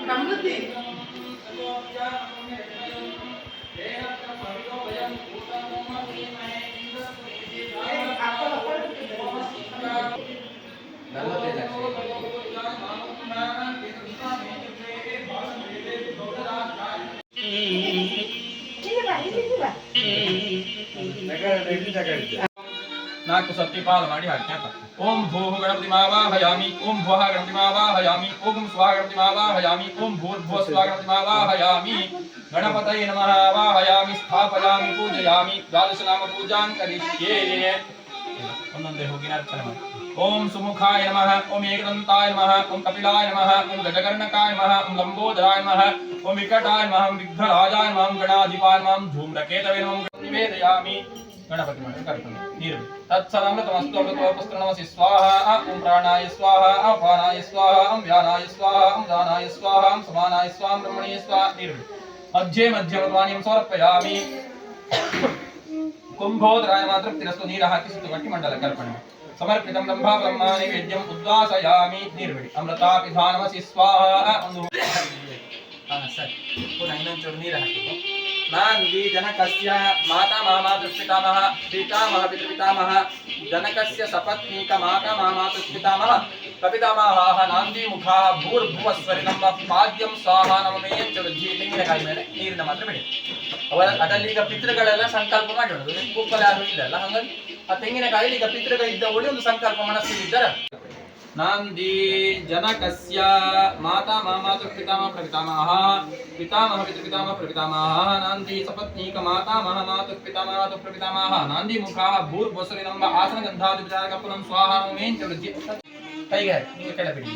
ಸಮೃದ್ಧಿ ನಾಲ್ಕು ಸತಿ ಪಾಲು ಮಾಡಿ ಹಾಕಿ ಅಂತ ಓಂ ಭೂಃ ಗಣಪತಿ ಮಾವಾಹಯಾಮಿ ಓಂ ಭುವಃ ಗಣಪತಿ ಮಾವಾಹಯಾಮಿ ಓಂ ಸ್ವಾಹ ಗಣಪತಿ ಮಾವಾಹಯಾಮಿ ಓಂ ಭೂರ್ಭುವಃ ಸ್ವಾಹ ಗಣಪತಿ ಮಾವಾಹಯಾಮಿ ಗಣಪತಯೇ ನಮಃ ವಾಹಯಾಮಿ ಸ್ಥಾಪಯಾಮಿ ಪೂಜಯಾಮಿ ದ್ವಾದಶ ನಾಮ ಪೂಜಾಂ ಕರಿಷ್ಯೇ ಒಂದೊಂದೇ ಹೋಗಿ ಅರ್ಚನೆ ಮಾಡಿ ಓಂ ಸುಮುಖಾಯ ನಮಃ ಓಂ ಏಕದಂತಾಯ ನಮಃ ಓಂ ಕಪಿಲಾಯ ನಮಃ ಓಂ ಗಜಕರ್ಣಕಾಯ ನಮಃ ಓಂ ಲಂಬೋದರಾಯ ನಮಃ ಓಂ ವಿಕಟಾಯ ನಮಃ ಓಂ ವಿಘ್ನರಾಜಾಯ ನಮಃ ಓಂ ಗಣಾಧಿಪಾಯ ನಮಃ ಧೂಮ್ರಕೇತವೇ ನಮಃ ನಿವೇದಯಾಮಿ ಗಣಪತಿ ಮಂಡಲ ಕರ್ಕೊಂಡು ನೀರು ತತ್ಸದಮೃತಮಸ್ತು ಅಮೃತೋಪಸ್ತೃಣಮಸಿ ಸ್ವಾಹ ಓಂ ಪ್ರಾಣಾಯ ಸ್ವಾಹ ಅಪಾನಾಯ ಸ್ವಾಹ ಓಂ ವ್ಯಾನಾಯ ಸ್ವಾಹ ಓಂ ದಾನಾಯ ಸ್ವಾಹ ಓಂ ಸಮಾನಾಯ ಸ್ವಾಹ ಬ್ರಹ್ಮಣೀಯ ಸ್ವಾಹ ನೀರು ಮಧ್ಯೆ ಮಧ್ಯಮಧ್ವಾನಿಂ ಸಮರ್ಪಯಾಮಿ ಕುಂಭೋದರಾಯ ಮಾತ್ರ ತೃಪ್ತಿರಸ್ತು ನೀರು ಹಾಕಿ ಸುತ್ತುಗಟ್ಟಿ ಮಂಡಲ ಕರ್ಪಣೆ ಸಮರ್ಪಿತಂ ಬ್ರಹ್ಮ ಬ್ರಹ್ಮ ನೈವೇದ್ಯಂ ಉದ್ವಾಸಯಾಮಿ ನೀರು ಬಿಡಿ ಅಮೃತಾಪಿಧಾನಮಸಿ ಸ್ವಾಹ ಒಂದು ಸರಿ ಪುನಃ ಇನ್ನೊಂಚೂರು ನೀರು ಹಾಕಿದ್ದು ನಾಂದಿ ಜನಕಸ್ಯ ಮಾತಾ ಮಾಮಾತೃಪಿತಾಮಹ ಪಿತಾಮಹ ಪಿತೃಪಿತಾಮಹ ಜನಕಸ್ಯ ಸಪತ್ನೀಕ ಮಾತಾ ಮಾಮಾತೃಪಿತಾಮಹ ಪ್ರಪಿತಾಮಹಾಃ ನಾಂದಿ ಮುಖಾಃ ಭೂರ್ಭುವಸ್ವರಿಣಂ ಪಾದ್ಯಂ ಸ್ವಾಹ ನಮಮೇಂಚರು ತೆಂಗಿನಕಾಯಿ ಮೇಲೆ ನೀರಿನ ಮಾತ್ರ ಬಿಡಿ ಅವರ ಅದರಲ್ಲಿ ಈಗ ಪಿತೃಗಳೆಲ್ಲ ಸಂಕಲ್ಪ ಮಾಡಿರೋದು ಕೂಪಲ್ಲಿ ಯಾರು ಇಲ್ಲ ಅಲ್ಲ ಹಾಗಾಗಿ ಆ ತೆಂಗಿನಕಾಯಿ ಈಗ ಪಿತೃಗಳು ಇದ್ದವಳಿ ಒಂದು ಸಂಕಲ್ಪ ಮನಸ್ಸಿದ್ದಾರೆ ನಾಂದಿ ಜನಕಸ್ಯ ಮಾತಾ ಮಾಮಾತೃ ಪಿತಾಮಹ ಪ್ರಪಿತಾಮಹ ಪಿತಾಮಹ ಪಿತೃಪಿತಾಮಹ ಪ್ರಪಿತಾಮಹ ನಾಂದಿ ಸಪತ್ನೀಕ ಮಾತಾ ಮಾಮಾತೃ ಪಿತಾಮಹ ಪ್ರಪಿತಾಮಹ ನಾಂದಿ ಮುಖಾಃ ಭೂರ್ಭುವಸ್ವರಿಣಂ ಆಸನ ಗಂಧಾದಿ ವಿಚಾರಕಪುನಂ ಸ್ವಾಹ ನಮಮೇಂಚರು ಕೈಗೆ ನೀವು ಕೆಳಬಿಡಿ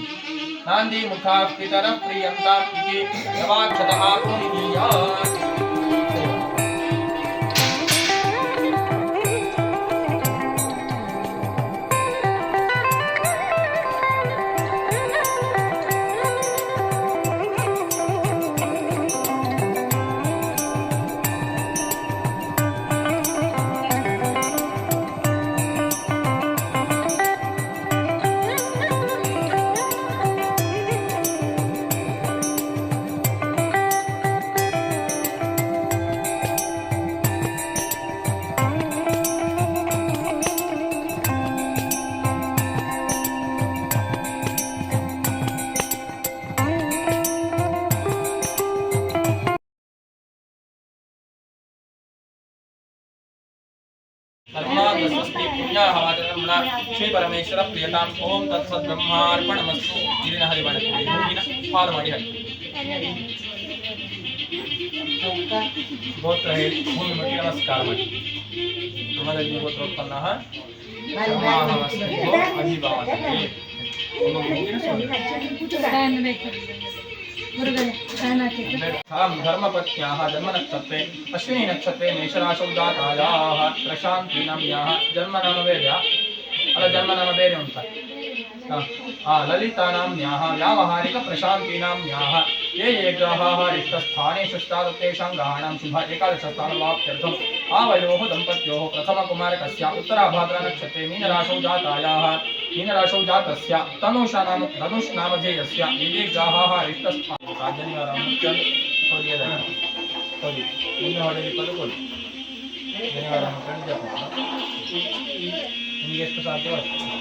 ನಾಂದಿ ಮುಖಾಃ ಪಿತರ ಪ್ರಿಯಂತಾಂ ಇತಿ ಯವಾಕ್ಷತಃ ಪುನಿದೀಯ ಶ್ರೀ ಪರಮೇಶ್ವರ ಪ್ರಿಯತಾಂ ಓಂ ತತ್ಸತ್ ಬ್ರಹ್ಮಾರ್ಪಣಮಸ್ತು ನೀರಿನ ಹರಿ ಮಾಡಿ ಹೂವಿನ ಹಾಲು ಮಾಡಿ ಹಾಕಿ ಗೋತ್ರ ಹೇಳಿ ಭೂಮಿ ಮುಟ್ಟಿ ನಮಸ್ಕಾರ ಮಾಡಿ ಬ್ರಹ್ಮದಲ್ಲಿ ಗೋತ್ರೋತ್ಪನ್ನ ಅಧಿಭಾವನೆ धर्मपत्न्याः जन्मनक्षत्रे अश्विनी नक्षत्रे मेषराशौ जातायाः प्रशान्तीनां याः जन्मनाम ಬೇರೆ ಅಲ್ಲ ಜನ್ಮನಾಮ ಬೇರೆ ಉಂಟ ललितानाम्न्याः व्यावहारिक प्रशान्तीनाम्न्याः ये ये ग्रहाः रिक्तस्थानेषु स्यात् तेषां ग्रहाणां शुभ एकादशस्थानवाप्त्यर्थम् आवयोः दम्पत्योः प्रथमकुमारकस्य उत्तराभाद्रनक्षत्रे मीनराशौ जातायाः मीनराशौ जातस्य तनुषा नाम धनुष नामधेयस्य ये ये ग्रहाः रिक्तस्थाने शनिवार ನಿಮಗೆ ಎಷ್ಟು ಸಾಧ್ಯವಾಗ್ತದೆ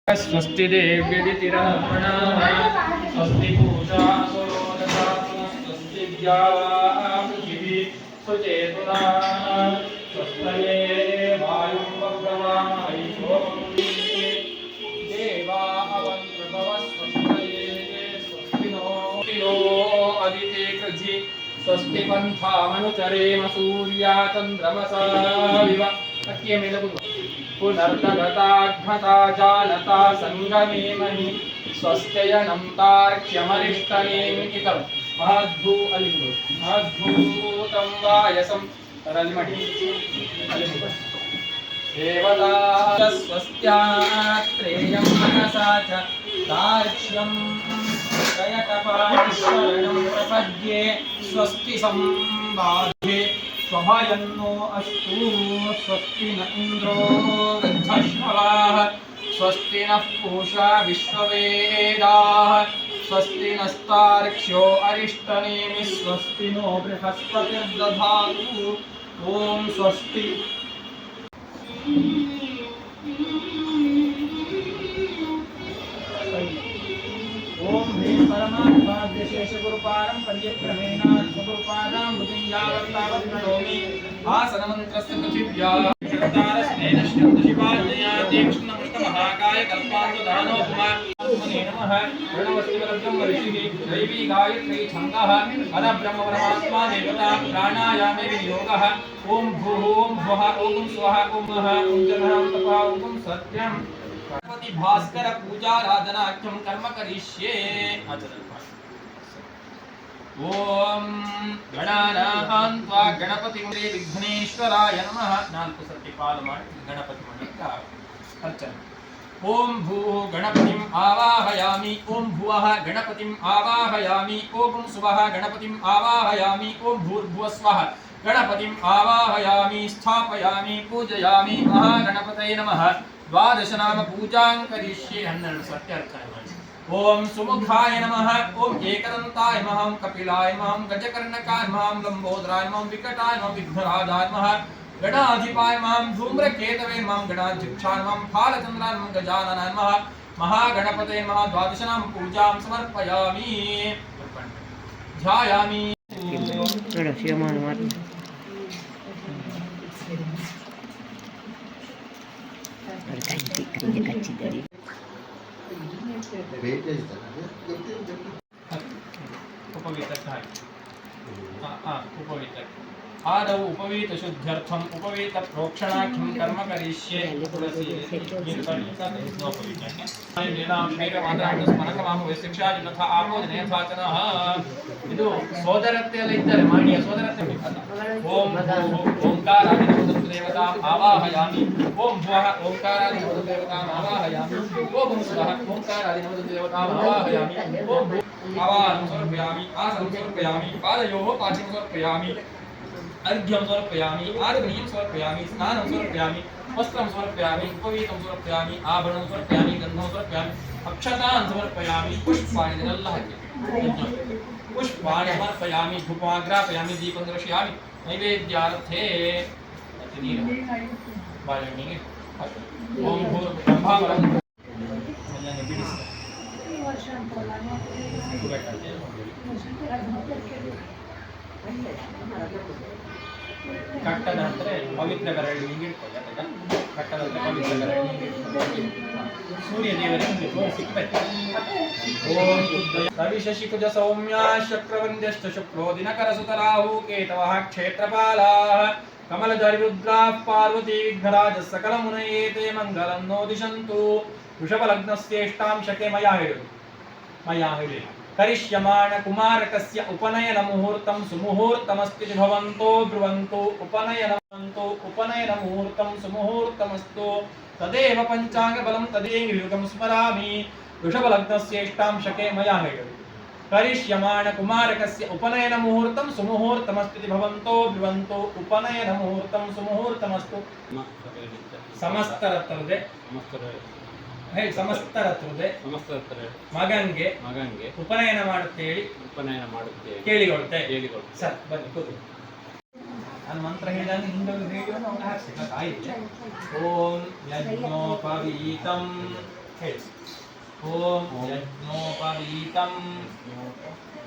स्वस्ति देव्यदितिरर्पणाः स्वस्ति पूषा सुरोदशात्मः स्वस्ति पृथिवी सुचेतुना स्वस्तये वायुं वक्रमामहि सोमं देवा अवन्त्रभवस्वस्तये स्वस्ति नो अदिते कृधि स्वस्ति पन्थामनुचरेम सूर्या चन्द्रमसा विव अक्ये मेलगु पुनर्दगताघ्नता जानता संगमेमहि स्वस्त्ययनं तार्क्ष्यमरिष्टनेमितं महद्भू अलिगु महद्भूतं वायसं रलिमणि देवता स्वस्त्यात्रेयं मनसा च तार्क्ष्यं प्रयतपाणिशरणं प्रपद्ये स्वस्ति संबाधे स्वभयन्नो अस्तु स्वस्ति न इन्द्रो वृद्धश्रवाः स्वस्ति नः पूषा विश्ववेदाः स्वस्ति नस्तार्क्ष्यो अरिष्टनेमिः स्वस्ति नो बृहस्पतिर्दधातु ॐ स्वस्ति ओम ह्रीं परमात्माद्यशेषगुरुपारं पर्यक्रमेण स्वगुरुपादां बुद्धियावत्तावत् प्रणोमि आसनमन्त्रस्य पृथिव्या शरदारस्तेन श्रद्धशिवाज्ञया तीक्ष्णमुष्टमहाकाय कल्पान्तदानोपमा आत्मने नमः प्रणवस्तिवरब्रह्म ऋषिः दैवी गायत्री छन्दः परब्रह्म परमात्मा देवता प्राणायामे विनियोगः ॐ भूः ॐ भुवः ॐ स्वः ॐ महः ॐ जनः ॐ तपः ॐ सत्यं गणपति भास्कर पूजाराधनाख्यं कर्म करिष्ये ओम गणानां त्वा गणपति विघ्नेश्वराय नमः नाल्ಕು ಸರ್ತಿ ಪಾಲು ಮಾಡಿ ಗಣಪತಿ ಮಂಡಲಕ್ಕೆ ಅರ್ಚನೆ ओम भूः गणपतिम् आवाहयामि ओम भुवः गणपतिम् आवाहयामि ओम सुवः गणपतिम् आवाहयामि ओम भूर्भुवः स्वः गणपतिम् आवाहयामि स्थापयामि पूजयामि महागणपतये नमः द्वादश नाम पूजां करिष्ये 12 ಸತ್ಯ ಅರ್ಚನೆ ಮಾಡಿ ओम सुमुखाय नमः ओम एकदन्ताय नमः कपिलाय नमः गजकर्णकाय नमः लंबोदराय नमः विकटाय नमः विघ्नराजाय नमः गणाधिपाय नमः धूम्रकेतवे नमः गणाध्यक्षाय नमः फालचन्द्राय नमः गजाननाय नमः महागणपतये नमः द्वादश नाम पूजां समर्पयामि ध्यायामि उपवीत आदौ उपवीत शुद्ध्यर्थम उपवीत प्रोक्षणाख्यं कर्म करिष्ये ತಥಾ ಆಮೋದನೆ ಯಥಾಚನಃ ಇದು ಸೋದರತ್ತೆಯಲ್ಲಿ ಇದ್ದರೆ ಮಾಡಿಯ ಸೋದರತ್ತೆ ಓಂ ಓಂಕಾರಾದಿ ದೇವತಾಂ ಆವಾಹಯಾಮಿ ಓಂ ಭುವಃ ಓಂಕಾರಾದಿ ದೇವತಾಂ ಆವಾಹಯಾಮಿ ಓಂ ಸ್ವಃ ಓಂಕಾರಾದಿ ದೇವತಾಂ ಆವಾಹಯಾಮಿ ಓಂ आवाहनं समर्पयामि आसनं समर्पयामि पादयोः पाद्यं समर्पयामि अर्घ्यं समर्पयामि आर्घ्यं समर्पयामि स्नानं समर्पयामि वस्त्रं समर्पयामि उपवीतं समर्पयामि आभरणं समर्पयामि गन्धं समर्पयामि अक्षतान् समर्पयामि पुष्पाणि ಇದೆಲ್ಲ ಹಾಕಿ पुष्पाणि समर्पयामि धूपमाग्रापयामि दीपं दर्शयामि नैवेद्यार्थे बाळहಣ್ಣಿಗೆ ओम भूर्ब्रह्मवरं ಕಟ್ಟದ ಅಂದ್ರೆ ಪವಿತ್ರ ಬೆರಳು ಹಿಂಗೆ ಇಟ್ಕೊಳ್ಳಿ ಕಟ್ಟದ ಅಂದ್ರೆ ಪವಿತ್ರ ಬೆರಳು ಹಿಂಗೆ ಇಟ್ಕೊಳ್ಳಿ ಸೂರ್ಯ ದೇವರಿಗೆ ಸಿಕ್ಕಬೇಕು ಓಂ ರವಿ ಶಶಿ ಕುಜ ಸೌಮ್ಯ ಶಕ್ರವಂದ್ಯಶ್ಚ ಶುಕ್ರೋ ದಿನಕರ ಸುತರಾಹು ಕೇತವಃ ಕ್ಷೇತ್ರಪಾಲಾಃ ಕಮಲಧಾರಿ ರುದ್ರಾಃ ಪಾರ್ವತಿ ವಿಘ್ನರಾಜ ಸಕಲ ಮುನಯೇತೆ ಮಂಗಲಂ ನೋದಿಶಂತು ವೃಷಭ ಲಗ್ನಸ್ಯೇಷ್ಟಾಂಶಕೆ ಮಯಾ ಹೇಳಿ करिष्यमाण कुमारकस्य उपनयन मुहूर्तं सुमुहूर्तमस्ति भवन्तो ब्रुवन्तु उपनयन मुहूर्तं सुमुहूर्तमस्तु तदेव पंचांग बलं तदेव युगं स्मरामि वृषभ लग्नस्येष्टांशके मया हेळि करिष्यमाण कुमारकस्य उपनयन मुहूर्तं सुमुहूर्तमस्ति भवन्तो ब्रुवन्तु उपनयन मुहूर्तं सुमुहूर्तमस्तु समस्तरत्रदे ಹೇಳಿ ಸಮಸ್ತರತ್ರುದೆ ಮಗನ್ಗೆ ಉಪನಯನ ಮಾಡುತ್ತೇಳಿ ಕೇಳಿಕೊಳ್ತೆ ಸರ್ ಬನ್ನಿ ಕೂತು ನಾನು ಮಂತ್ರ ಹೇಳಿದಾಗ ಹಿಂದೊಂದು ರೇಡಿಯೋನ ಅವನು ಹಾಕ್ಸಿಲ್ಲ ಆಯ್ತು ಓಂ ಯಜ್ಞೋಪವೀತಂ ಹೇಳಿ. ಓಂ ಯಜ್ಞೋಪವೀತಂ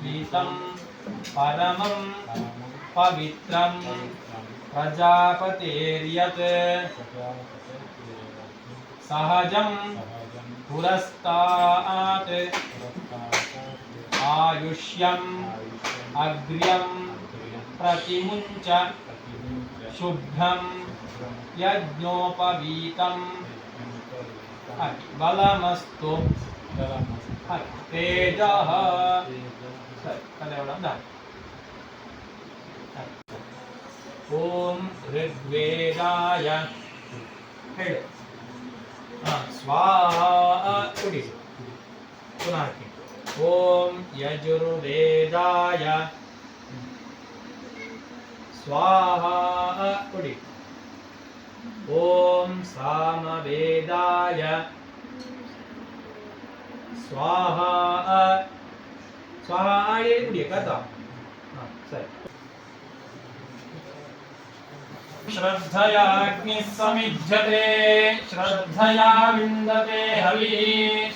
ವೀತಂ ಪರಮಂ ಪವಿತ್ರಂ ಪ್ರಜಾಪತೇರ್ಯತ್ ಸಹಜಂ ಪುರಸ್ತಾತ್ ಆಯುಷ್ಯಂ ಅಗ್ರ್ಯಂ ಪ್ರತಿಮುಂಚ ಶುಭ್ರಂ ಯಜ್ಞೋಪವೀತಂ ಬಲಮಸ್ತು ತೇಜಃ. ಸರಿ, ಕಲೆ ಹೊಡೆದ. ಓಂ ಋಗ್ವೇದಾಯ ಹೇಳು. ಸ್ವಾಹ ಕುಡಿ. ಪುನಃ ಹಾಕಿ. ಓಂ ಯಜುರ್ವೇದಾಯ ಸ್ವಾಹ ಕುಡಿ. ಓಂ ಸಾಮವೇದಾಯ ಸ್ವಾಹ. ಸ್ವಾಹ ಕುಡಿ ಕಥಾ. ಸರಿ. ಶ್ರದ್ಧಯಾಗ್ನಿಃ ಸಮಿಜ್ಯತೆ ಶ್ರದ್ಧಯಾ ವಿಂದತೆ ಹವಿಃ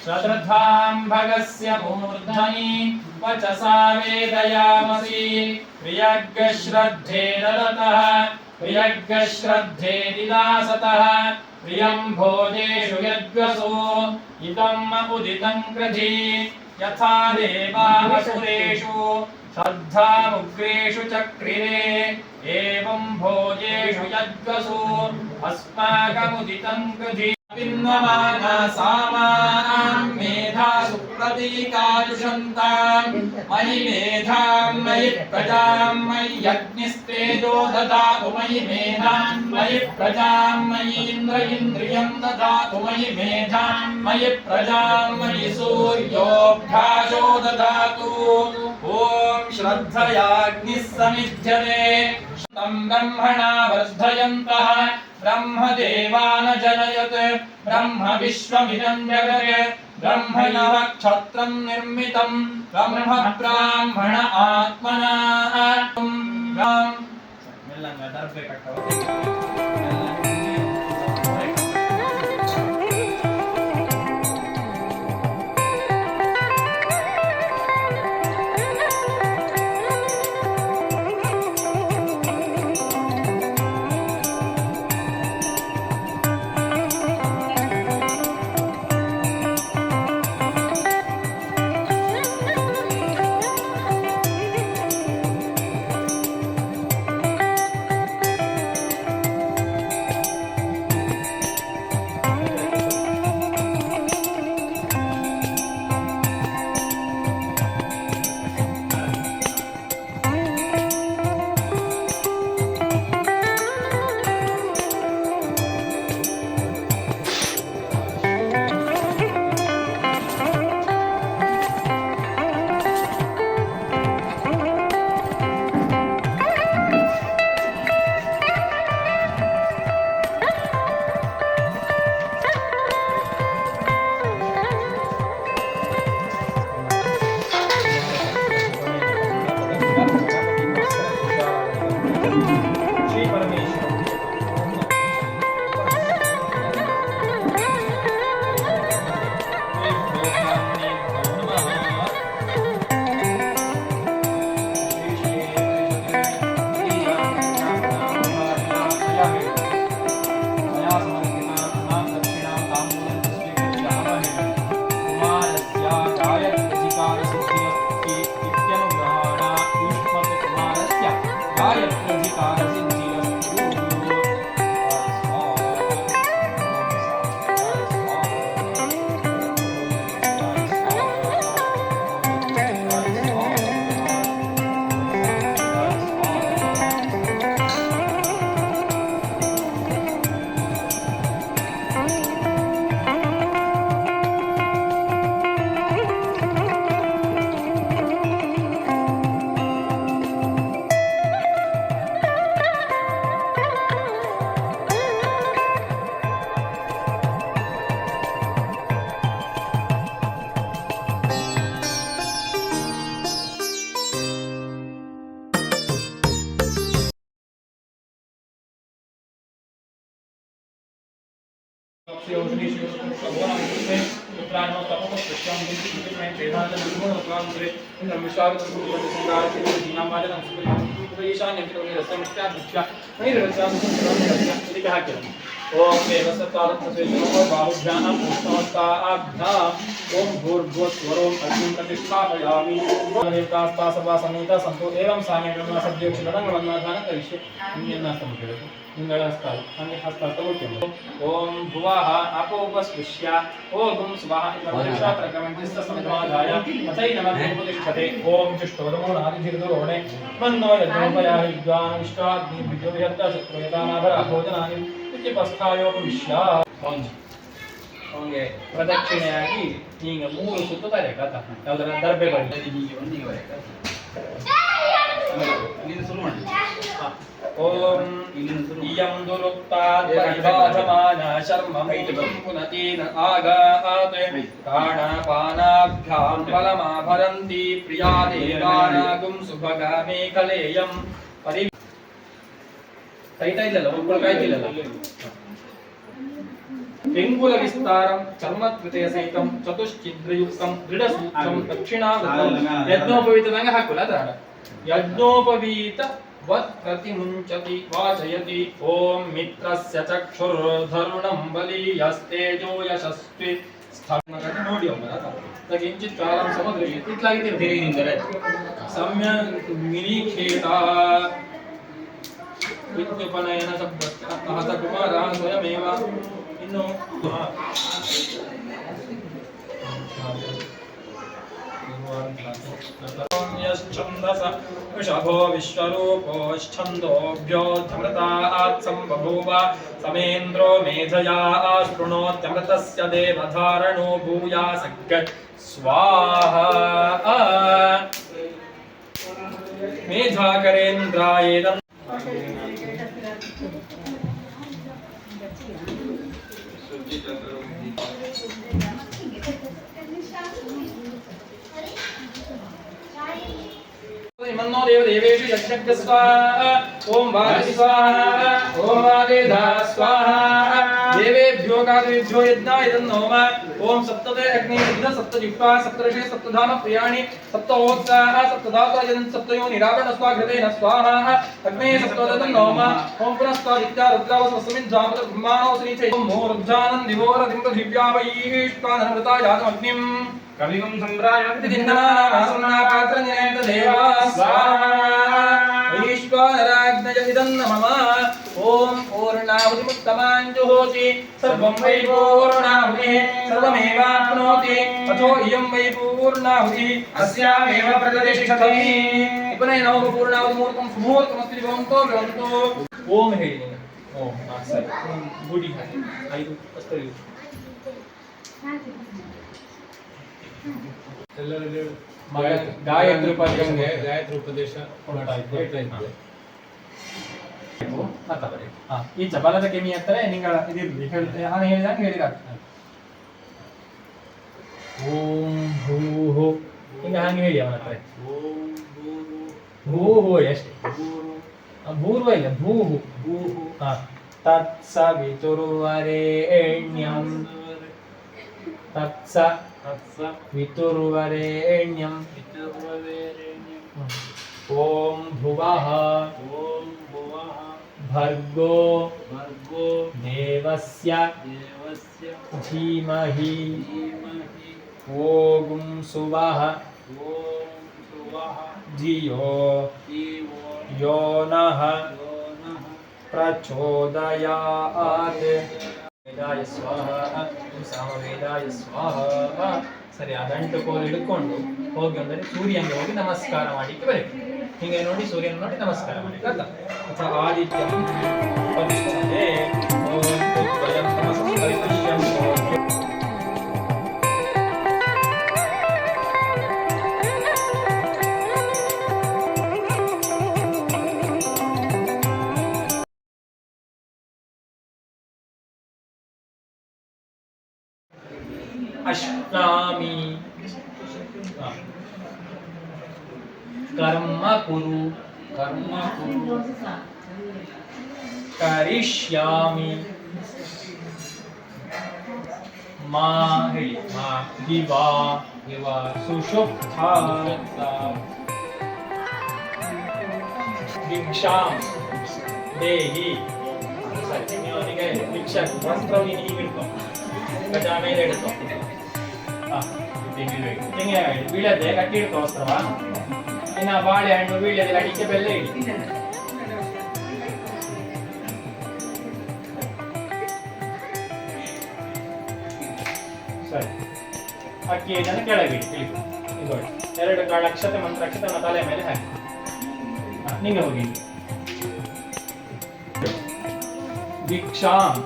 ಶ್ರದ್ಧಾಂ ಭಗಸ್ಯ ಮೂರ್ಧನಿ ವಚಸಾ ವೇದಯಾಮಸಿ ಪ್ರಿಯಗ್ಗ ಶ್ರದ್ಧೇ ದದತಃ ಪ್ರಿಯಗ್ಗ ಶ್ರದ್ಧೇ ನಿದಾಸತಃ ಪ್ರಿಯಂ ಭೋಜೇಷು ಯದ್ವಸೋ ಇದಂ ಉದಿತಂ ಕೃಧಿ ಯಥಾ ದೇವಾಸುರೇಷು ಶ್ರದ್ಧಾಮುಗ್ರೇಷು ಚಕ್ರಿರೆ ಏವಂ ಭೋಜೇಷು ಯದ್ವಸು ಅಸ್ಮಾಕಮುದಿತಂ ಕೃಧಿ ಪಿನ್ವಮಾನ ಸಾಮಾಂ ಮೇಧಾ ಸುಪ್ರತೀಕಾಯುಷಂತಾಂ ಮಯಿ ಮೇಧಾಂ ಮಯಿ ಪ್ರಜಾಂ ಮಯಿ ಯಜ್ಞಸ್ತೇಜೋ ದದಾತು ಮಯಿ ಮೇಧಾಂ ಮಯಿ ಪ್ರಜಾಂ ಮಯಿ ಇಂದ್ರ ಇಂದ್ರಿಯಂ ದದಾತು ಮಯಿ ಮೇಧಾಂ ಮಯಿ ಪ್ರಜಾಂ ಮಯಿ ಸೂರ್ಯೋಭ್ಯಾಸೋ ದದಾತು. ಓಂ ಶ್ರದ್ಧಯಾಗ್ನಿಃ ಸಮಿಧ್ಯತೆ तं ब्रह्मणा वर्धयन्तः ब्रह्मदेवान् जनयत् ब्रह्म विश्वमिदं जगत् ब्रह्मणः क्षत्रं निर्मितं ब्रह्म ब्राह्मण आत्मना. गायत्री ओम बाहुभ्याम ओम भूर्भुवस्वरोम अग्निं प्रतिष्ठापयामि देवतास्ता सर्वा सन्निहिता सन्तो एवं सामेन सद्योक्षितरङ्गवन्नाधान करिष्ये अन्यन्नास्तम केलतु इंगळस्ताल अन्य हस्तास्तवोक्यम ओम भुवः अपोपस्पृश्य ओम स्वाहा इत्यक्षात्रकमञ्जस्तसमधाय अथैनमः उपदिष्ठते ओम जुष्टोदमोनादिधिर्दुरोणे मन्नो यज्ञोपयाहि विद्वान् इष्टाग्निर्विद्योभिहत्ता शत्रुयतानाभरा भोजनानि ಇತ್ಯಪಸ್ಥಾಯೋಪವಿಶ್ಯ ಅವನಿಗೆ ಪ್ರದಕ್ಷಿಣೆಯಾಗಿ ಈಗ 3 ಸುತ್ತುತ್ತಾರೆ ಕಥ ಯಾವುದರ ದರ್ಬೆ ಬಳಿ ಓಂ ಇಯಂ ದುರುಕ್ತಾತ್ ಪರಿಭಾಜಮಾನ ಶರ್ಮಮೈತಂ ಪುನತೀನ ಆಗಾತ್ ಪ್ರಾಣಾಪಾನಾಭ್ಯಾಂ ಫಲಮಾಭರಂತಿ ಪ್ರಿಯಾ ದೇವಾನಾಗುಂ ಸುಭಗಾಮೇ ಕಲೇಯಂ ಪರಿ ಕೈತಾ ಇಲ್ಲಲ್ಲ ಒಬ್ಬಳು ಕಾಯ್ತಿಲ್ಲಲ್ಲ ಪಿಂಗುಲ ವಿಸ್ತಾರಂ ಚರ್ಮತ್ವತೆಯ ಸಹಿತಂ ಚತುಶ್ಚಿದ್ರಯುಕ್ತಂ ದೃಢಸೂತ್ರಂ ದಕ್ಷಿಣಾವೃತಂ ಯಜ್ಞೋಪವೀತದಂಗ ಹಾಕುಲ್ಲ ಅದಾಡ ಯಜ್ಞೋಪವೀತ ವತ್ ಪ್ರತಿಮುಂಚತಿ ವಾಚಯತಿ ಓಂ ಮಿತ್ರಸ್ಯ ಚಕ್ಷುರ್ಧರುಣಂ ಬಲೀಯಸ್ತೇಜೋ ಯಶಸ್ವಿ ಸ್ಥಾನಗತ ನೋಡಿ ಒಮ್ಮೆ ಕಿಂಚಿತ್ ಕಾಲಂ ಸಮುದ್ರಕ್ಕೆ ಇತ್ಲಾಗಿದ್ದೀರಿ ಸಮ್ಯಕ್ ನಿರೀಕ್ಷೇತ ವಿದ್ಯುಪನಯನ ಶಬ್ದಸ್ಥ ಕುಮಾರ ಸ್ವಯಮೇವ ಇನ್ನು ಯಶ್ಚಂದಸ ವೃಷಭೋ ವಿಶ್ವರೂಪೋಶ್ಛಂದೋಭ್ಯೋऽಮೃತಾತ್ ಸಂಬಭೂವ ಸಮೇಂದ್ರೋ ಮೇಧಯಾ ಶೃಣೋತ್ಯಮೃತಸ್ಯ ದೇವಧಾರಣೋ ಭೂಯಾಸಗ್ಗ ಸ್ವಾಹಾ ಮೇಧಾಕರೇಂದ್ರಾಯೇದಂ मन्नो देव देवेषु यज्ञस्य स्वाहा ओम वादि स्वाहा ओम वादेधा स्वाहा देवेभ्यो गादेभ्यो यज्ञाय तन्नोम ओम सप्तते अग्नि विद्ध सप्तजिह्वा सप्तऋषि सप्तधाम प्रियाणि सप्तोत्साह सप्तधातु यजन सप्तयो निरावरण स्वाघृतेन स्वाहा अग्ने सप्तोदत तन्नोम ओम पुनस्तादित्या रुद्रावस्वस्मिन् जामत ब्रह्माणो श्रीचे ओम मोर्जानं दिवोरदिं दिव्या वैष्टानमृता यातमग्निं कविगं सम्राजन्ति दिन्नानासन्नापात्रनिनेत देवा स्वाहा वैश्वानराग्नय इदं नमः ओम पूर्णाहुतिमुत्तमाञ्जुहोति सर्वं वै पूर्णाहुतिः सर्वमेवाप्नोति अथो इयं वै पूर्णाहुतिः अस्यामेव प्रतिष्ठति उपनयनौ पूर्णाहुतिमुहूर्तं सुमुहूर्तमस्ति भवन्तो भवन्तु ओम ಹೇಳಿ ಓಂ ಸರಿ ಗುಡಿ ಹಾಕಿ 5 ಅಷ್ಟೇ ಎಲ್ಲರಿಗೂ ಗಾಯತ್ರಿ ಪದ್ಯಂಗೆ ಗಾಯತ್ರಿ ಉಪದೇಶ ಈ ಜಬಲದ ಕೆಮಿ ಹತ್ತಿರ ನಿಂಗಳ ಇದಿರ್ಲಿ ಹೇಳ್ತೆ ನಾನು ಹೇಳಿದಂಗೆ ಹೇಳಿದ ಓಂ ಭೂ ಹಿಂಗ ಹಂಗೆ ಹೇಳಿ ಅವನ ಹತ್ರ ಭೂ ಎಷ್ಟು ಭೂರ್ವ ಇಲ್ಲ ಭೂಹು ತತ್ಸವಿತುರ್ವರೆಣ್ಯಂ ವಿತುರ್ವರೆಣ್ಯಂ ಓಂ ಭುವಃ ಭರ್ಗೋ ದೇವಸ್ಯ ಧೀಮಹಿ ಓಂ ಸುವಃ ಧಿಯೋ ಯೋ ನಃ ಪ್ರಚೋದಯಾತ್ ವೇದಾಯ ಸ್ವಾಹ ಸಾಮವೇದಾಯ ಸ್ವಾಹ ಸರಿ ಆ ದಂಟು ಕೋಲು ಹಿಡ್ಕೊಂಡು ಹೋಗಿ ಅಂದರೆ ಸೂರ್ಯನಿಗೆ ಹೋಗಿ ನಮಸ್ಕಾರ ಮಾಡಿಕ್ಕೆ ಬರಬೇಕು ಹೀಗೆ ನೋಡಿ ಸೂರ್ಯನ ನೋಡಿ ನಮಸ್ಕಾರ ಮಾಡಿ ಅರ್ಥ ಅಥವಾ ಆದಿತ್ಯ ಪರಿಷ್ಠತೆ ಅಷ್ಟಾಮಿ ಕರ್ಮ ಕುರು ಕರಿಷ್ಯಾಮಿ ಮಾ ಹೇಳಿ ಮಾ ದಿವ ಇವ ಸುಷುಪ್ತ ಸುಷುಪ್ತ ಭಿಕ್ಷಾಂ ದೇಹಿ ಸರಿ ನೀವು ಅವನಿಗೆ ಭಿಕ್ಷಾ ವಸ್ತ್ರ ನೀನು ಹೀಗಿಡ್ಕೊ ಗಜ ಮೇಲೆ ಇಡ್ಕೊ ತೆಂಗಿನಕಾಯಿ ಬೀಳದೆ ಗಟ್ಟಿ ಇಡ್ಕೊ ವಸ್ತ್ರವ ಇನ್ನ ಬಾಳೆಹಣ್ಣು ಬೀಳದೆ ಅಡಿಕೆ ಬೆಲ್ಲ ಇಡಿ ಸರಿ ಅಕ್ಕಿ ಇದನ್ನು ಕೆಳಗೆ ಇಡಿ ಇದು ಎರಡು ಕಾಳು ಅಕ್ಷತೆ ಮಂತ್ರ ಅಕ್ಷತೆ ತಲೆ ಮೇಲೆ ಹಾಕಿ ನಿಂಗೆ ಹೋಗಿ ಭಿಕ್ಷಾಂ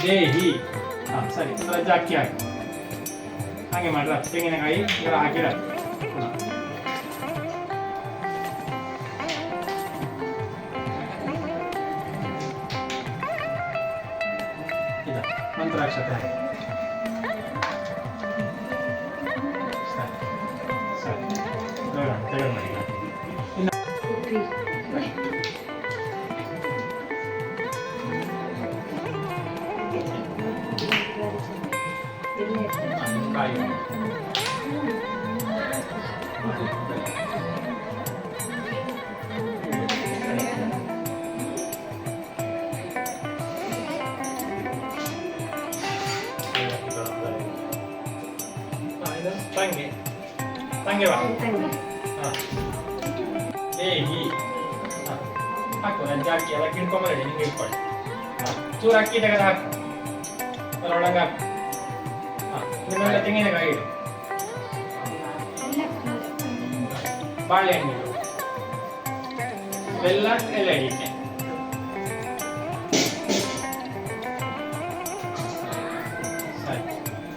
ದೇಹಿ ಸರಿ ರಜೆ ಅಕ್ಕಿ ಹಾಕಿ ಹಾಗೆ ಮಾಡ್ರ ತೆಂಗಿನಕಾಯಿ ಇದರ ಹಾಕಿರ ಮಂತ್ರಾಕ್ಷತೆ ಹಾಕಿ ಸರಿ ತೆಗೆದು ಮಾಡಿ ಕಾಯಿ ತಂಗಿ ತಂಗಿ ಬಾ ದೇಹಿ ಹಾಕು ರಜ್ಜೆ ಅಕ್ಕಿ ಎಲ್ಲ ಕಿಡ್ಕೊಂಬರಡಿ ನಿಂಗೆ ಇಟ್ಕೊಳ್ಳಿ ಚೂರು ಅಕ್ಕಿ ತೆಗೆದು ಹಾಕು ಅದರೊಳಗೆ ಹಾಕು ಇದನ್ನೆಲ್ಲ ತೆಂಗಿನಕಾಯಿ ಇಡು ಬಾಳೆಹಣ್ಣು ಇಡು ಬೆಲ್ಲ ಎಲ್ಲ ಇಡಿ ಸರಿ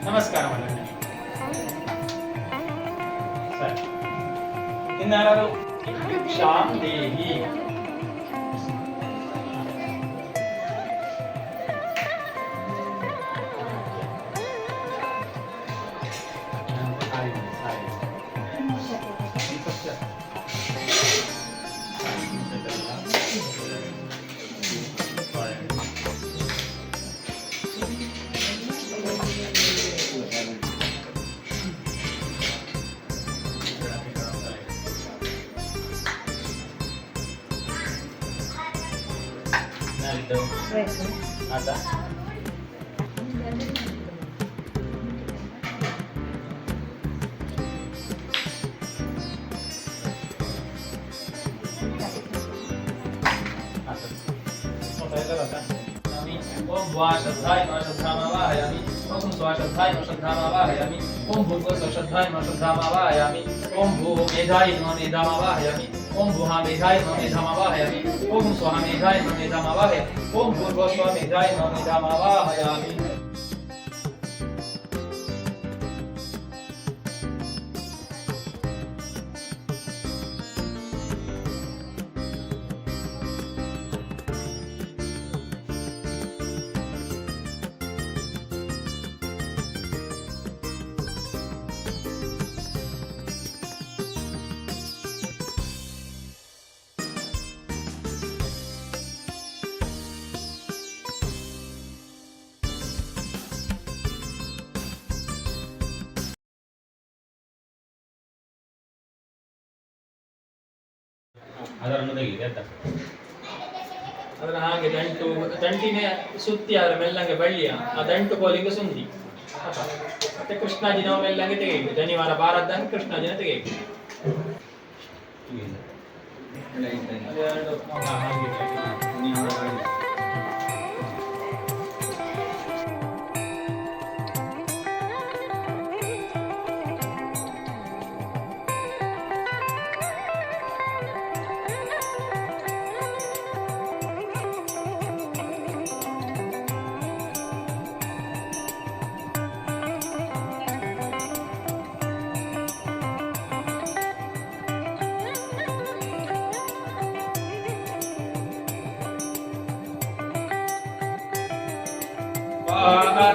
ನಮಸ್ಕಾರ ಮಾಡೋಣ ಸರಿ ಇನ್ನಾರು ಭಿಕ್ಷಾಂ ದೇಹಿ आता ओम वाशद्धाय श्रद्धामावाहयामि ओम स्वाशद्धाय श्रद्धामावाहयामि ओम भूर्भुवस्वश्रद्धाय श्रद्धामावाहयामि ओम भूमेधाय मेधामावाहयामि ओम भूहामेधाय मेधामावाहयामि ओम स्वाहामेधाय मेधामावाहयामि ओम भूर्भुवस्वमेधाय मेधामावाहयामि ಅದನ್ನು ತೆಗೆದು ಆಯ್ತಾ ಅದರ ಹಾಗೆ ದಂಟಿನೇ ಸುತ್ತಿ ಅದರ ಮೆಲ್ಲಂಗೆ ಬಳ್ಳಿಯ ಆ ದಂಟು ಕೋಲಿಗೆ ಸುಂದಿ ಮತ್ತೆ ಕೃಷ್ಣಾಜಿನ ಮೆಲ್ಲಂಗೆ ತೆಗೆಯಿತು ಶನಿವಾರ ಬಾರದ್ದಂಗೆ ಕೃಷ್ಣಾಜಿನ ತೆಗೆಯಿತು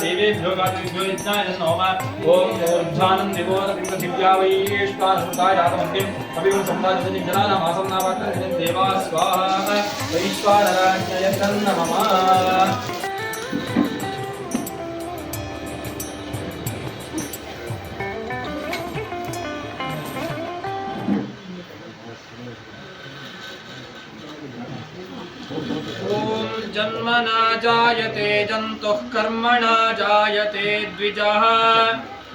देवेभ्यो गातेभ्यो यज्ञाय नमः ओम ऊर्ध्वानं दिवोरतिपृथिव्या वैश्वानरुताय रातमन्तिं कविं सम्राजति जनानां आसन्नावाक्यं देवा स्वाहा वैश्वानराज्ञय नमः जन्मना जायते जन्तुः कर्मणा जायते द्विजः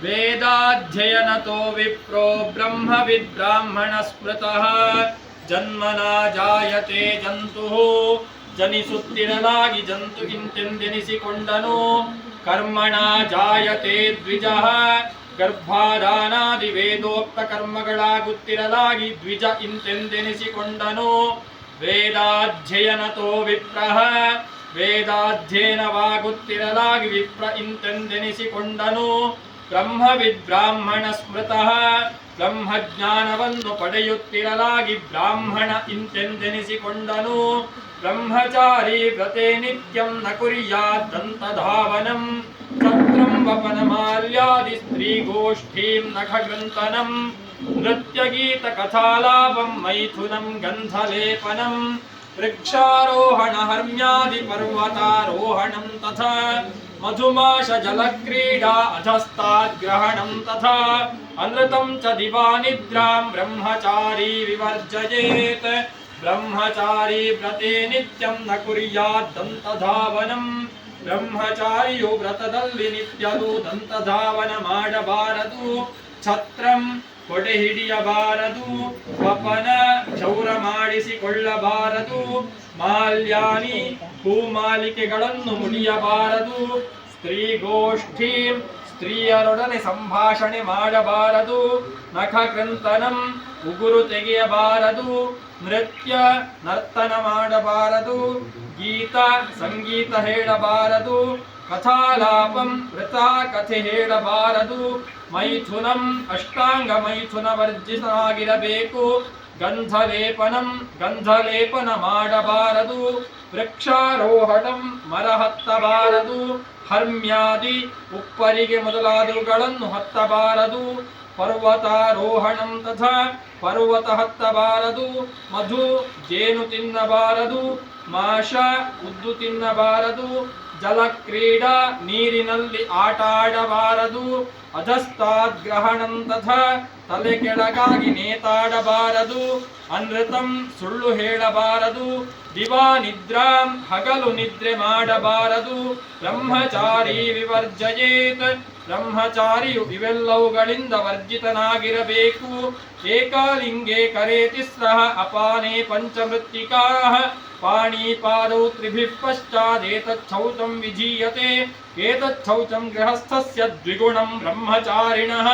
वेदाध्ययनतो विप्रो ब्रह्मविद् ब्राह्मणस्मृतः जन्मना जायते जन्तुः जनिसुत्तिरलागि जन्तु इंತೆಂದೆನಿಸಿಕೊಂಡನು कर्मण जायते द्विजः गर्भाधानादि वेदोक्त कर्मಗಳಾಗುತ್ತಿರಲಾಗಿ द्विज ಇಂತೆಂದೆನಿಸಿಕೊಂಡನು वेदाध्ययनतो विप्रः वेदाध्ययनವಾಗುತ್ತಿರಲಾಗಿ विप्र ಇಂತೆಂದೆನಿಸಿಕೊಂಡನು ब्रह्मविद् ब्राह्मण स्मृतः ಬ್ರಹ್ಮಜ್ಞಾನವನ್ನು ಪಡೆಯುತ್ತಿರಲಾಗಿ ಬ್ರಾಹ್ಮಣ ಇಂತೆಂದೆನಿಸಿಕೊಂಡನು ಬ್ರಹ್ಮಚಾರಿ ವ್ರತೆ ನಿತ್ಯಂ ನ ಕುರ್ಯಾದಂತಧಾವನಂ ಛತ್ರಂ ವಪನಮಾಲ್ಯಾದಿ ಸ್ತ್ರೀಗೋಷ್ಠೀಂ ನಖಗೃಂಥನಂ ನೃತ್ಯಗೀತ ಕಥಾಲಾಪಂ ಮೈಥುನಂ ಗಂಧಲೇಪನಂ ವೃಕ್ಷಾರೋಹಣ ಹರ್ಮ್ಯಾದಿ ಪರ್ವತಾರೋಹಣಂ ತಥಾ मधुमाश जलक्रीडा अधस्ताद्ग्रहणं तथा अनृतं च दिवानिद्रां ब्रह्मचारी विवर्जयेत् ब्रह्मचारी व्रते नित्यं न कुर्याद्दन्तधावनं ब्रह्मचारियु व्रतदल्लि नित्यदु ದಂತಧಾವನ ಮಾಡಬಾರದು ಛತ್ರಂ ಕೊಡೆ ಹಿಡಿಯಬಾರದು ವಪನ ಕ್ಷೌರ ಮಾಡಿಸಿಕೊಳ್ಳಬಾರದು ಮಾಲ್ಯಾನಿ ಹೂಮಾಲಿಕೆಗಳನ್ನು ಮುಡಿಯಬಾರದು ಸ್ತ್ರೀಗೋಷ್ಠಿ ಸ್ತ್ರೀಯರೊಡನೆ ಸಂಭಾಷಣೆ ಮಾಡಬಾರದು ನಖಕೃಂತನಂ ಉಗುರು ತೆಗೆಯಬಾರದು ನೃತ್ಯ ನರ್ತನ ಮಾಡಬಾರದು ಗೀತ ಸಂಗೀತ ಹೇಳಬಾರದು ಕಥಾಲಾಪಂ ವೃಥಾ ಕಥೆ ಹೇಳಬಾರದು ಮೈಥುನಂ ಅಷ್ಟಾಂಗ ಮೈಥುನ ವರ್ಜಿತನಾಗಿರಬೇಕು ಗಂಧಲೇಪನಂ ಗಂಧಲೇಪನ ಮಾಡಬಾರದು ವೃಕ್ಷಾರೋಹಣಂ ಮರ ಹತ್ತಬಾರದು ಹರ್ಮ್ಯಾದಿ ಉಪ್ಪರಿಗೆ ಮೊದಲಾದವುಗಳನ್ನು ಹತ್ತಬಾರದು ಪರ್ವತಾರೋಹಣಂ ತಥಾ ಪರ್ವತ ಹತ್ತಬಾರದು ಮಧು ಜೇನು ತಿನ್ನಬಾರದು ಮಾಷ ಉದ್ದು ತಿನ್ನಬಾರದು ಜಲಕ್ರೀಡಾ ನೀರಿನಲ್ಲಿ ಆಟ ಆಡಬಾರದು ಅಧಸ್ತಾದ್ಗ್ರಹಣಂ ತಥಾ ತಲೆ ಕೆಳಗಾಗಿ ನೇತಾಡಬಾರದು ಅನೃತಂ ಸುಳ್ಳು ಹೇಳಬಾರದು ದಿವಾನಿದ್ರಾಂ ಹಗಲು ನಿದ್ರೆ ಮಾಡಬಾರದು ಬ್ರಹ್ಮಚಾರಿ ವಿವರ್ಜಯೇತ್ ಬ್ರಹ್ಮಚಾರಿಯು ಇವೆಲ್ಲವುಗಳಿಂದ ವರ್ಜಿತನಾಗಿರಬೇಕು ಏಕಾಲಿಂಗೆ ಕರೇತಿ ಸ್ರಃ ಅಪಾನೆ ಪಂಚಮೃತ್ತಿಕಾಃ ಪಾಣಿಪಾದೌ ತ್ರಿಭಿಃ ಪಶ್ಚಾದೇತಚ್ಛೌಚಂ ವಿಧೀಯತೆ ಏತಚ್ಛೌಚಂ ಗೃಹಸ್ಥಸ್ಯ ದ್ವಿಗುಣಂ ಬ್ರಹ್ಮಚಾರಿಣಃ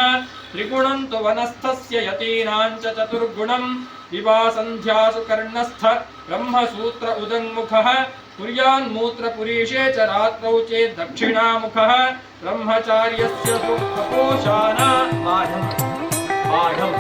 ತ್ರಿಗುಣಂ ತು ವನಸ್ಥಸ್ಯ ಯತೀನಾಂ ಚ ಚತುರ್ಗುಣಂ ವಿವಾಸಂಧ್ಯಾಸು ಕರ್ಣಸ್ಥ ಬ್ರಹ್ಮಸೂತ್ರ ಉದಂಗ್ಮುಖಃ ಕುರ್ಯಾನ್ಮೂತ್ರಪುರೀಷೇ ಚ ರಾತ್ರೌ ಚೇತ್ ದಕ್ಷಿಣಾಮುಖಃ ಬ್ರಹ್ಮಚಾರ್ಯಸ್ಯ ಸುಖಪೋಷಾನ ಪಾಠಂ ಪಾಠಂ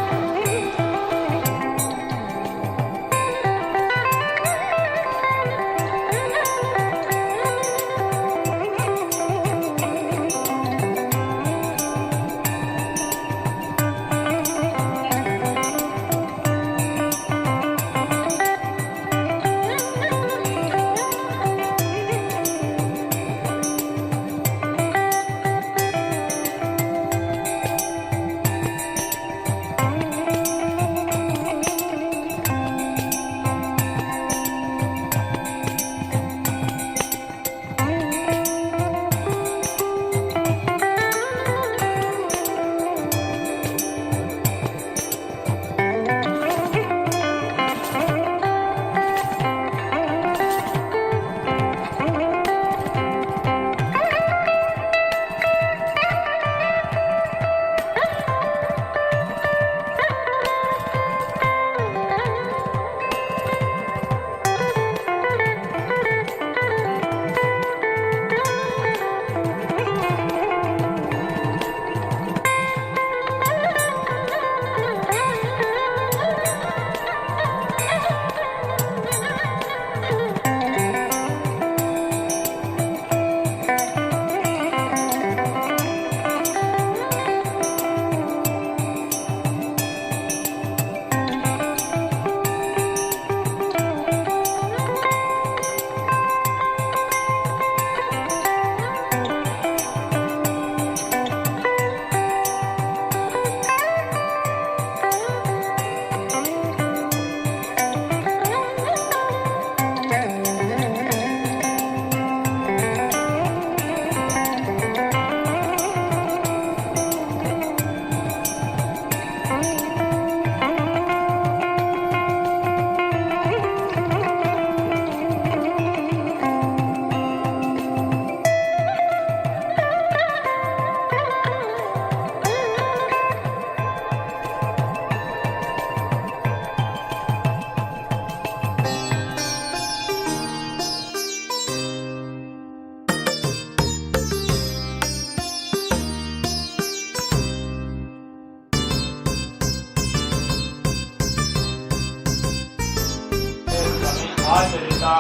आचरिता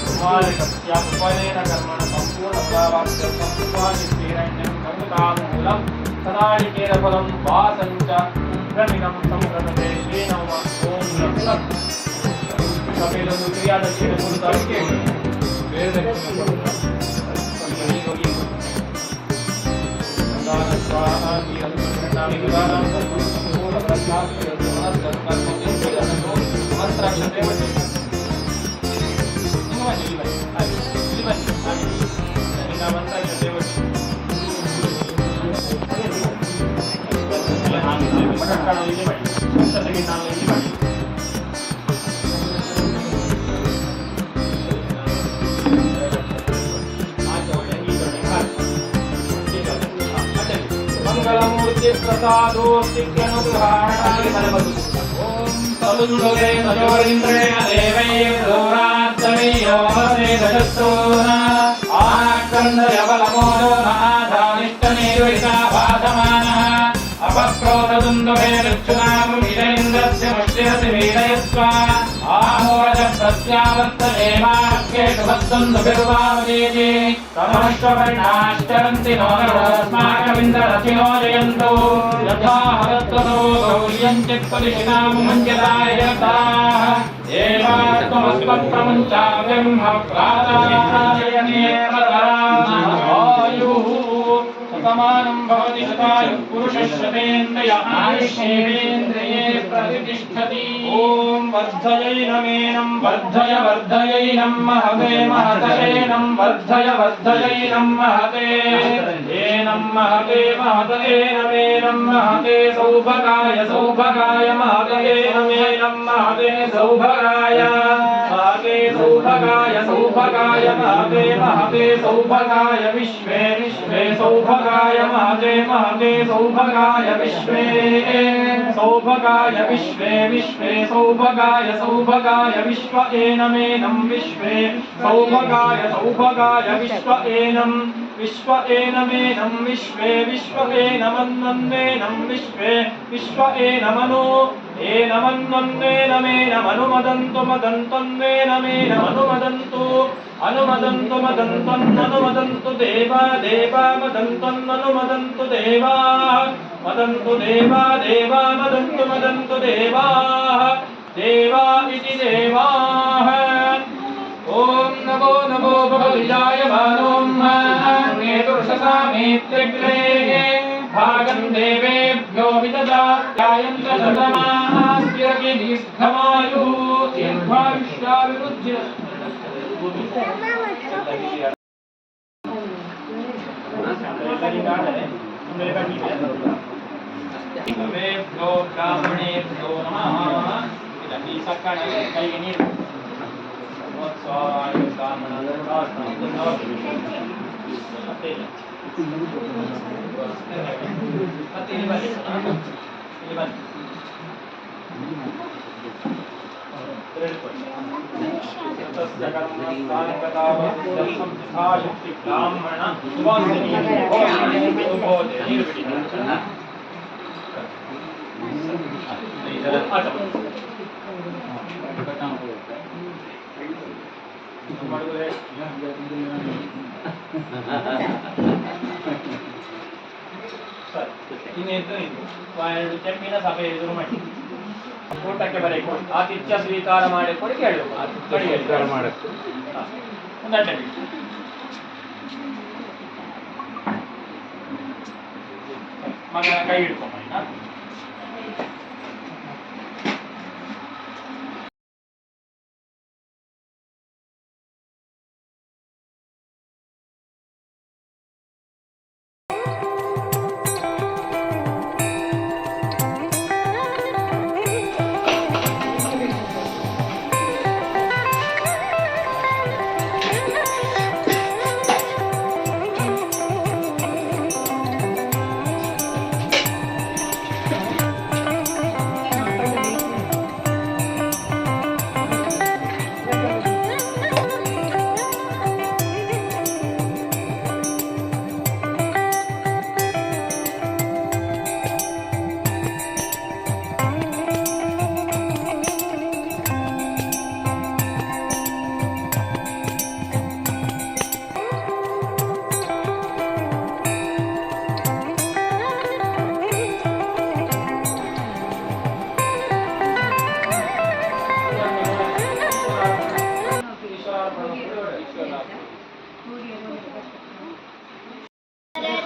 कुमारकस्य उपनयन कर्मण संपूर्ण फलावाप्त्यर्थं उपादिष्टेरण्यं संगतामूलं सदारिकेरफलं वासञ्च प्रमितं संप्रदते श्री नमः ओम लक्ष्मण कपिलनु क्रियादक्षिण कुरुताके वेदक्षिण दान स्वाहा नीरजनामि गुणानां संपूर्ण प्रज्ञास्य मंत्राक्षते वटे मंगलमूर्ति प्रसादोस्तिक्यनुग्रहाणाय नमः ओम तलुन्दुले तजोरिन्द्रे देवैर्दोरात्तमीयो वसे दशस्रोना आक्रन्दय बलमोदो नाधानिष्टनिर्विषा भासमानः अपक्रोधदुन्दुभे रक्षुनामृमिरेन्द्रस्य मुष्टिरसि वीरयस्व आमोरज प्रत्यावर्तदेवाख्येषु वद्दुन्दुभिर्वावदेति तमश्वपर्णाश्चरन्ति नो नरोस्माकमिन्द्ररथिनो जयन्तु यथा हरत्वसो गौर्यञ्चित्पदिशिनामुमञ्जलाय जगताः एवात्मस्वप्रमुञ्चाव्यं प्रातायनेवरायुः समानं भवति शतायुः पुरुषश्शतेन्द्रिय आयुष्येवेन्द्रिये प्रतिष्ठति ॐ वर्धयैनमेनं वर्धय वर्धयैनं महते महतैनं वर्धय वर्धयैनं महते एनं महते महतेनमेनं महते सौभगाय सौभगाय महतेनमेनं महते सौभगाय महते सौभगाय सौभगाय महते महते सौभगाय विश्वे विश्वे सौभगाय महते महते सौभगाय विश्वे सौभगाय विश्वे विश्वे सौभगाय सौभगाय विश्व एनमेनं विश्वे सौभगाय सौभगाय विश्व एनमेनं विश्वे विश्व एनमन्नन्नेनं विश्वे विश्व एनमनो एनमन्नन्नेनमेनमनुमदन्तु मदन्तन्नेनमेनमनुमदन्तु अनुमदन्तु मदन्तन्ननुमदन्तु देवा देवा मदन्तन्ननुमदन्तु देवाः मदन्तु देवा देवा मदन्तु मदन्तु देवाः देवा इति देवाः ओम नमो नमो भगवद्विजाय मानोम नेतुर्षसामेत्यग्रे भागं देवेभ्यो विददायन्त शतमास्तिरकि दीर्घमायुः दीर्घायुष्याभिवृद्धिः देवेभ्यो ब्राह्मणेभ्यो नमः इदपि सकले कैगिनीर् स्वाय ಚೆಮ್ಮಿನ ಸಭೆ ಎದುರು ಮಾಡಿ ಊಟಕ್ಕೆ ಬರಬೇಕು ಆತಿಥ್ಯ ಸ್ವೀಕಾರ ಮಾಡಿಕೊಂಡು ಕೇಳಬೇಕು ಆತಿಥ್ಯ ಸ್ವೀಕಾರ ಮಾಡಬೇಕು ಒಂದಡ್ಡೆ ಮಗನ ಕೈ ಹಿಡ್ಕೊಂಬ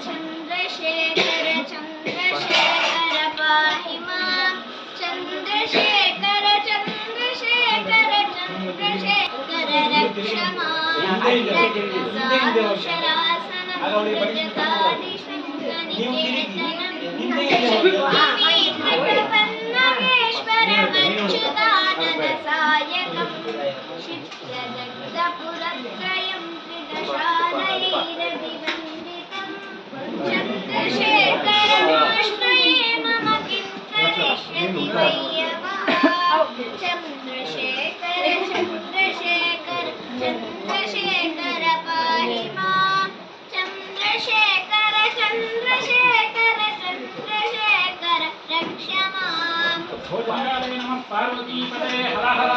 चंद्रशेखर चंद्रशेखर पाहि मां चंद्रशेखर चंद्रशेखर चंद्रशेखर रक्ष मां रत्नसानुशरासनं गजकादिशङ्कनिकेतनं सायकं शिष्यदग्धपुरत्रयं त्रिदशालैरभिवन्दितं चन्द्रशेखरमाश्रये मम किं करिष्यति वैयवाः चन्द्रशेखर चन्द्रशेखर चन्द्रशेखर पाहि मां चन्द्रशेखर चन्द्रशेखर चन्द्रशेखर रक्ष मां पार्वतीपते हर हर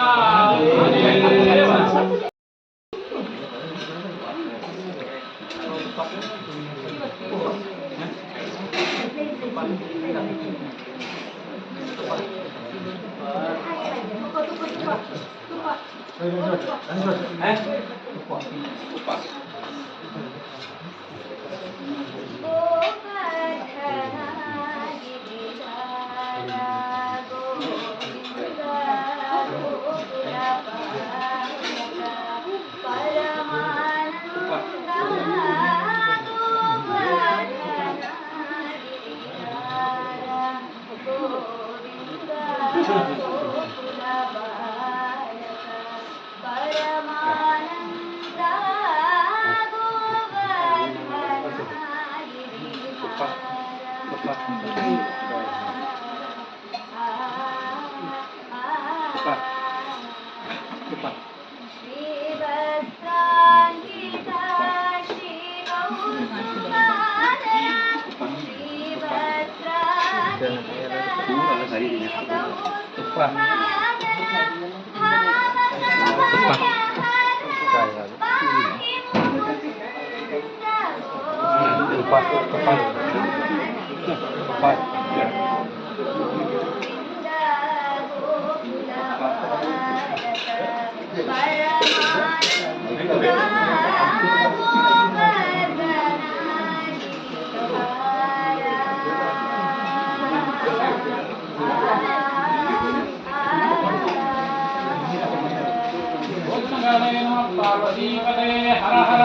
पार्वतीपते हर हर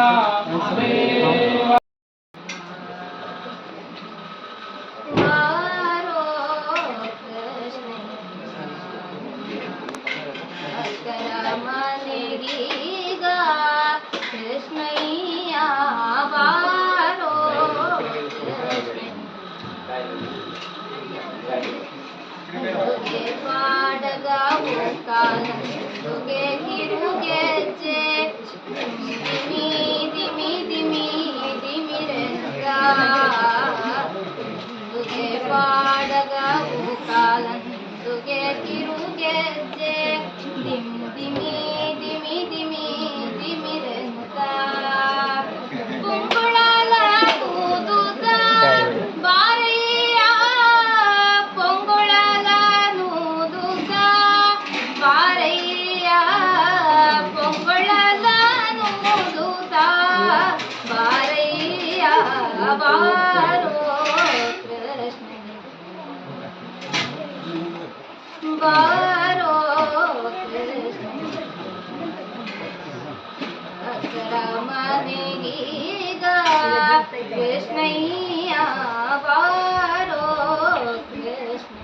महादेव कृष्णैया बारो कृष्ण